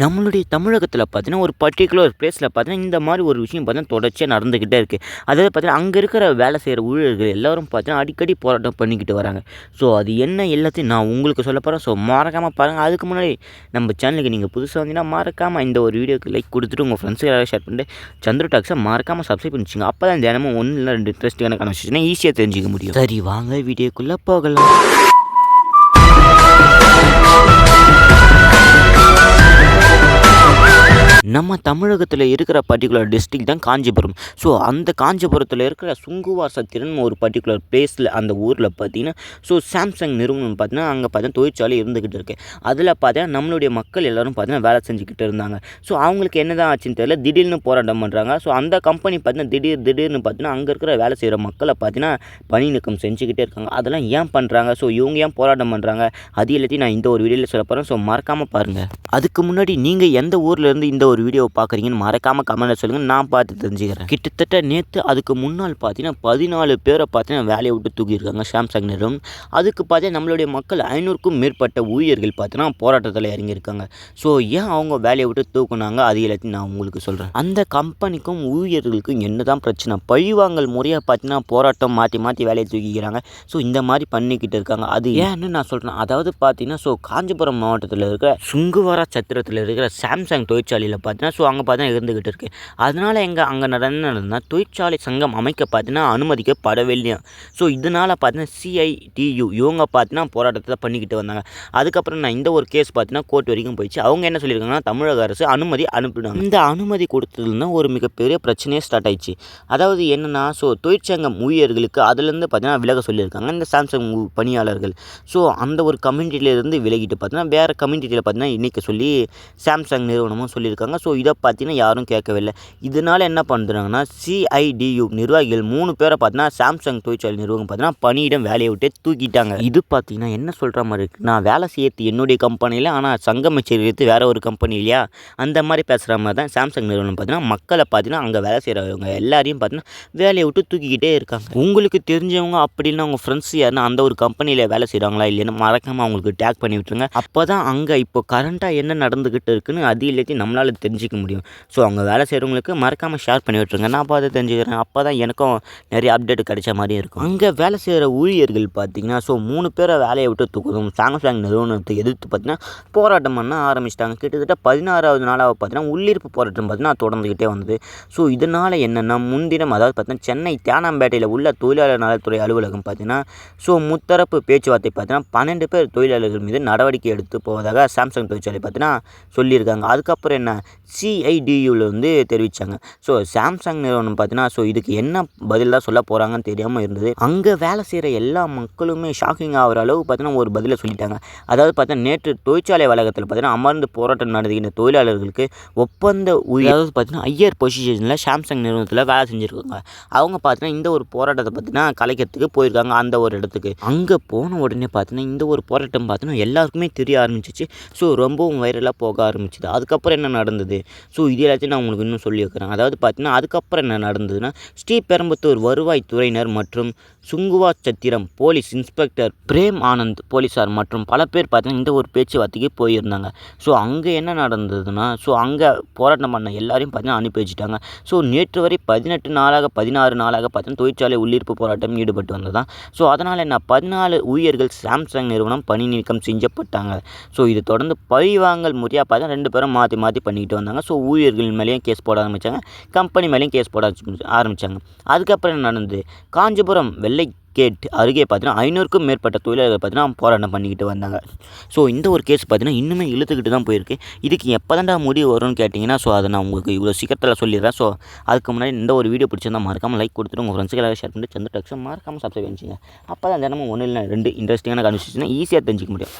நம்மளுடைய தமிழகத்தில பார்த்தீங்கன்னா, ஒரு பர்ட்டிகுலர் பிளேஸ்ல பார்த்தீங்கன்னா, இந்த மாரி ஒரு விஷயம் பார்த்தீங்கன்னா, தொடர்ச்சியா நடந்துக்கிட்டே இருக்கு. அதாவது பார்த்தீங்கன்னா, அங்க இருக்கிற வேலை செய்ற ஊழியர்கள் எல்லாரும் பார்த்தீங்கன்னா, அடிக்கடி போராட்டம் பண்ணிக்கிட்டு வராங்க. ஸோ, அது என்ன எல்லாத்தையும் நான் உங்களுக்கு சொல்லப் போறேன். ஸோ, மறக்காம பாருங்க. அதுக்கு முன்னாடி நம்ம சேனலுக்கு நீங்க புதுசா வந்தீங்கன்னா, மறக்காம இந்த ஒரு வீடியோக்கு லைக் குடுத்துட்டு, உங்க ஃப்ரெண்ட்ஸ்க்கு எல்லாரும் ஷேர் பண்ணிட்டு, சந்துரு டாக்ஸ மறக்காம சப்ஸ்கிரைப் பண்ணி வச்சுக்கோங்க. அப்பதான் தினமும் 1 இல்ல 2 இன்ட்ரெஸ்டிங்கான கான்வர்சேஷன ஈஸியா தெரிஞ்சுக்க முடியும். சரி வாங்க வீடியோக்குள்ள போகலாம். நம்ம தமிழகத்தில இருக்கிற பர்ட்டிகுலர் டிஸ்ட்ரிக்ட் தான் காஞ்சிபுரம். ஸோ, அந்த காஞ்சிபுரத்தில இருக்கிற சுங்குவார் சத்திரம் ஒரு பர்ட்டிகுலர் பிளேஸ்ல அந்த ஊர்ல பார்த்தீங்கன்னா, ஸோ சாம்சங் நிறுவனம் பார்த்தீங்கன்னா, அங்க பார்த்தீங்கன்னா தொழிற்சாலை இருந்துகிட்டு இருக்கு. அதில பார்த்தீங்கன்னா, நம்மளுடைய மக்கள் எல்லாரும் பார்த்தீங்கன்னா வேலை செஞ்சுக்கிட்டு இருந்தாங்க. ஸோ, அவங்களுக்கு என்னதான் ஆச்சுன்னு தெரியல. திடீர்னு போராட்டம் பண்றாங்க. ஸோ, அந்த கம்பெனி பார்த்தீங்கன்னா, திடீர்னு பார்த்தீங்கன்னா, அங்க இருக்கிற வேலை செய்ற மக்கள பார்த்தீங்கன்னா, பணி நீக்கம் செஞ்சுக்கிட்டே இருக்காங்க. அதெல்லாம் ஏன் பண்றாங்க? ஸோ, இவங்க ஏன் போராட்டம் பண்றாங்க? அது எல்லாத்தையும் நான் இந்த ஒரு வீடியோல சொல்லப் போறேன். ஸோ, மறக்காம பாருங்க. அதுக்கு முன்னாடி நீங்க எந்த ஊர்ல இருந்து இந்த ஒரு வீடியோவை பார்க்குறீங்கன்னு மறக்காம கமெண்ட்ல சொல்லுங்க. நான் பார்த்து தெரிஞ்சுக்கிறேன். கிட்டத்தட்ட நேத்து அதுக்கு முன்னாள் பார்த்தீங்கன்னா 14 பேரை பார்த்தீங்கன்னா வேலையை விட்டு தூக்கியிருக்காங்க சாம்சங் நிறுவனம். அதுக்கு பார்த்தீங்கன்னா நம்மளுடைய மக்கள் 500க்கும் மேற்பட்ட ஊழியர்கள் பார்த்தீங்கன்னா போராட்டத்தில் இறங்கியிருக்காங்க. ஸோ ஏன் அவங்க வேலையை விட்டு தூக்குனாங்க அது எல்லாத்தையும் நான் உங்களுக்கு சொல்கிறேன். அந்த கம்பெனிக்கும் ஊழியர்களுக்கும் என்னதான் பிரச்சனை? பழிவாங்கல் முறையாக பார்த்தீங்கன்னா போராட்டம் மாற்றி மாற்றி வேலையை தூக்கிக்கிறாங்க. ஸோ இந்த மாதிரி பண்ணிக்கிட்டு இருக்காங்க. அது ஏன்னு நான் சொல்கிறேன். அதாவது பார்த்தீங்கன்னா காஞ்சிபுரம் மாவட்டத்தில் இருக்கிற சுங்குவாரா சத்திரத்தில் இருக்கிற சாம்சங் தொழிற்சாலையில் பார்த்தீங்கன்னா அங்கே பார்த்தீங்கன்னா இருந்துகிட்டு இருக்கு. அதனால அங்கே நடந்ததுன்னா தொழிற்சாலை சங்கம் அமைக்க பார்த்தீங்கன்னா அனுமதிக்கப்படவில்லையா. ஸோ இதனால பார்த்தீங்கன்னா CITU இவங்க பார்த்தீங்கன்னா போராட்டத்தை பண்ணிக்கிட்டு வந்தாங்க. அதுக்கப்புறம் நான் இந்த ஒரு கேஸ் பார்த்தீங்கன்னா கோர்ட் வரைக்கும் போயிடுச்சு. அவங்க என்ன சொல்லியிருக்காங்கன்னா தமிழக அரசு அனுமதி அனுப்பினாங்க. இந்த அனுமதி கொடுத்ததுன்னா ஒரு மிகப்பெரிய பிரச்சனையே ஸ்டார்ட் ஆயிடுச்சு. அதாவது என்னன்னா தொழிற்சங்கம் ஊழியர்களுக்கு அதுலேருந்து பார்த்தீங்கன்னா விலக சொல்லியிருக்காங்க இந்த சாம்சங் பணியாளர்கள். ஸோ அந்த ஒரு கம்யூனிட்டியிலேருந்து விலகிட்டு பார்த்தீங்கன்னா வேறு கம்யூனிட்டியில் பார்த்தீங்கன்னா இன்றைக்கி சொல்லி சாம்சங் நிறுவனமும் சொல்லியிருக்காங்க. ஸோ இதை பார்த்தீங்கன்னா யாரும் கேட்கவில்லை. இதனால என்ன பண்ணுறாங்கன்னா CIDU நிர்வாகிகள் 3 பேரை பார்த்தீங்கன்னா சாம்சங் தொழிற்சாலை நிறுவனம் பார்த்தீங்கன்னா பணியிடம் வேலையை விட்டு தூக்கிட்டாங்க. இது பார்த்தீங்கன்னா என்ன சொல்கிற மாதிரி இருக்குது, நான் வேலை செய்யறது என்னுடைய கம்பெனியில் ஆனால் சங்கம் வச்சிருக்கிறது வேற ஒரு கம்பெனி இல்லையா, அந்த மாதிரி பேசுகிற மாதிரி தான் சாம்சங் நிறுவனம் பார்த்தீங்கன்னா மக்களை பார்த்தீங்கன்னா அங்கே வேலை செய்கிறவங்க எல்லாரையும் பார்த்தீங்கன்னா வேலையை விட்டு தூக்கிக்கிட்டே இருக்காங்க. உங்களுக்கு தெரிஞ்சவங்க அப்படின்னா உங்கள் ஃப்ரெண்ட்ஸ் யாருன்னா அந்த ஒரு கம்பெனியில் வேலை செய்கிறாங்களா இல்லைன்னு மறக்காமல் அவங்களுக்கு டேக் பண்ணி விட்டுருங்க. அப்போ தான் அங்கே இப்போ கரண்ட்டாக என்ன நடந்துக்கிட்டு இருக்குன்னு அது எல்லாத்தையும் நம்மளால் தெரிஞ்சிக்க முடியும். ஸோ அவங்க வேலை செய்கிறவங்களுக்கு மறக்காமல் ஷேர் பண்ணி விட்டுருங்க. நான் பார்த்து தெரிஞ்சுக்கிறேன். அப்போ தான் எனக்கும் நிறைய அப்டேட் கிடைச்ச மாதிரி இருக்கும். அங்கே வேலை செய்கிற ஊழியர்கள் பார்த்தீங்கன்னா 3 பேரை வேலையை விட்டு தூக்கணும் சாம்சங் நிறுவனத்தை எதிர்த்து பார்த்தீங்கன்னா போராட்டம் பண்ண ஆரம்பிச்சிட்டாங்க. கிட்டத்தட்ட 16வது நாளாக பார்த்தீங்கன்னா உள்ளிருப்பு போராட்டம் பார்த்தீங்கன்னா தொடர்ந்துக்கிட்டே வந்தது. ஸோ இதனால் என்னென்னா முன்தினம் அதாவது பார்த்தீங்கன்னா சென்னை தேனாம்பேட்டையில் உள்ள தொழிலாளர் நலத்துறை அலுவலகம் பார்த்தீங்கன்னா முத்தரப்பு பேச்சுவார்த்தை பார்த்தீங்கன்னா 12 பேர் தொழிலாளர்கள் மீது நடவடிக்கை எடுத்து போவதாக சாம்சங் தொழிற்சாலை பார்த்தீங்கன்னா சொல்லியிருக்காங்க. அதுக்கப்புறம் என்ன CIDUவில் வந்து தெரிவித்தாங்க. ஸோ சாம்சங் நிறுவனம் பார்த்தீங்கன்னா இதுக்கு என்ன பதில் தான் சொல்ல போகிறாங்கன்னு தெரியாமல் இருந்தது. அங்கே வேலை செய்கிற எல்லா மக்களுமே ஷாக்கிங் ஆகிற அளவு பார்த்தீங்கன்னா ஒரு பதிலை சொல்லிட்டாங்க. அதாவது பார்த்தீங்கன்னா நேற்று தொழிற்சாலை வளாகத்தில் பார்த்தீங்கன்னா அமர்ந்து போராட்டம் நடந்துகின்ற தொழிலாளர்களுக்கு ஒப்பந்த அதாவது பார்த்தீங்கன்னா ஹையர் பொசிஷனில் சாம்சங் நிறுவனத்தில் வேலை செஞ்சுருக்காங்க. அவங்க பார்த்தீங்கன்னா இந்த ஒரு போராட்டத்தை பார்த்தீங்கன்னா கலைக்கிறதுக்கு போயிருக்காங்க அந்த ஒரு இடத்துக்கு. அங்கே போன உடனே பார்த்தீங்கன்னா இந்த ஒரு போராட்டம் பார்த்தீங்கன்னா எல்லாருக்குமே தெரிய ஆரம்பிச்சிச்சு. ரொம்பவும் வைரலாக போக ஆரம்பிச்சிது. அதுக்கப்புறம் என்ன நடந்தது? இது எல்லாத்தையும் நான் உங்களுக்கு இன்னும் சொல்லி வைக்கிறேன். அதாவது பார்த்தீங்கன்னா அதுக்கப்புறம் என்ன நடந்ததுன்னா ஸ்ரீபெரும்புத்தூர் வருவாய்த்துறையினர் மற்றும் சுங்குவாச்சத்திரம் போலீஸ் இன்ஸ்பெக்டர் பிரேம் ஆனந்த் போலீஸார் மற்றும் பல பேர் பார்த்தீங்கன்னா இந்த ஒரு பேச்சுவார்த்தைக்கு போயிருந்தாங்க. அங்கே என்ன நடந்ததுன்னா அங்கே போராட்டம் பண்ண எல்லாரையும் பார்த்தீங்கன்னா அனுப்பி வச்சுட்டாங்க. நேற்று வரை 16 நாளாக பார்த்தீங்கன்னா தொழிற்சாலை உள்ளிருப்பு போராட்டம் ஈடுபட்டு வந்ததான். அதனால் என்ன 14 ஊழியர்கள் சாம்சங் நிறுவனம் பணி நீக்கம் செஞ்சப்பட்டாங்க. இது தொடர்ந்து பழிவாங்கல் முறையாக பார்த்தா 2 பேரும் மாற்றி மாற்றி பண்ணிக்கிட்டு வந்தாங்க. ஊழியர்கள் மேலேயும் கேஸ் போட ஆரம்பித்தாங்க, கம்பெனி மேலேயும் கேஸ் போட ஆரம்பித்தாங்க. அதுக்கப்புறம் என்ன நடந்தது? காஞ்சிபுரம் வெள்ளை கேட் அருகே பார்த்தீங்கன்னா 500க்கும் மேற்பட்ட தொழிலாளர்கள் பார்த்தீங்கன்னா போராட்டம் பண்ணிக்கிட்டு வந்தாங்க. இந்த ஒரு கேஸ் பார்த்தீங்கன்னா இன்னுமே இழுத்துக்கிட்டு தான் போயிருக்கு. இதுக்கு எப்போ தான்டா முடிவு வரும்னு கேட்டிங்கன்னா அதை நான் உங்களுக்கு இவ்வளோ சீக்கிரத்தில் சொல்லிடுறேன். அதுக்கு முன்னாடி இந்த ஒரு வீடியோ பிடிச்சிருந்தா மறக்காமல் லைக் கொடுத்துட்டு உங்கள் ஃப்ரெண்ட்ஸுக்கு எல்லாரும் ஷேர் பண்ணிட்டு சந்திர டாக்ஸை மறக்காமல் சப்ஸ்கிரைப் பண்ணிச்சிங்க. அப்போ தான் தினமும் 1 இல்லைனா 2 இன்ட்ரெஸ்டிங்கான கான்வர்சேஷனை ஈஸியாக தெரிஞ்சிக்க முடியும்.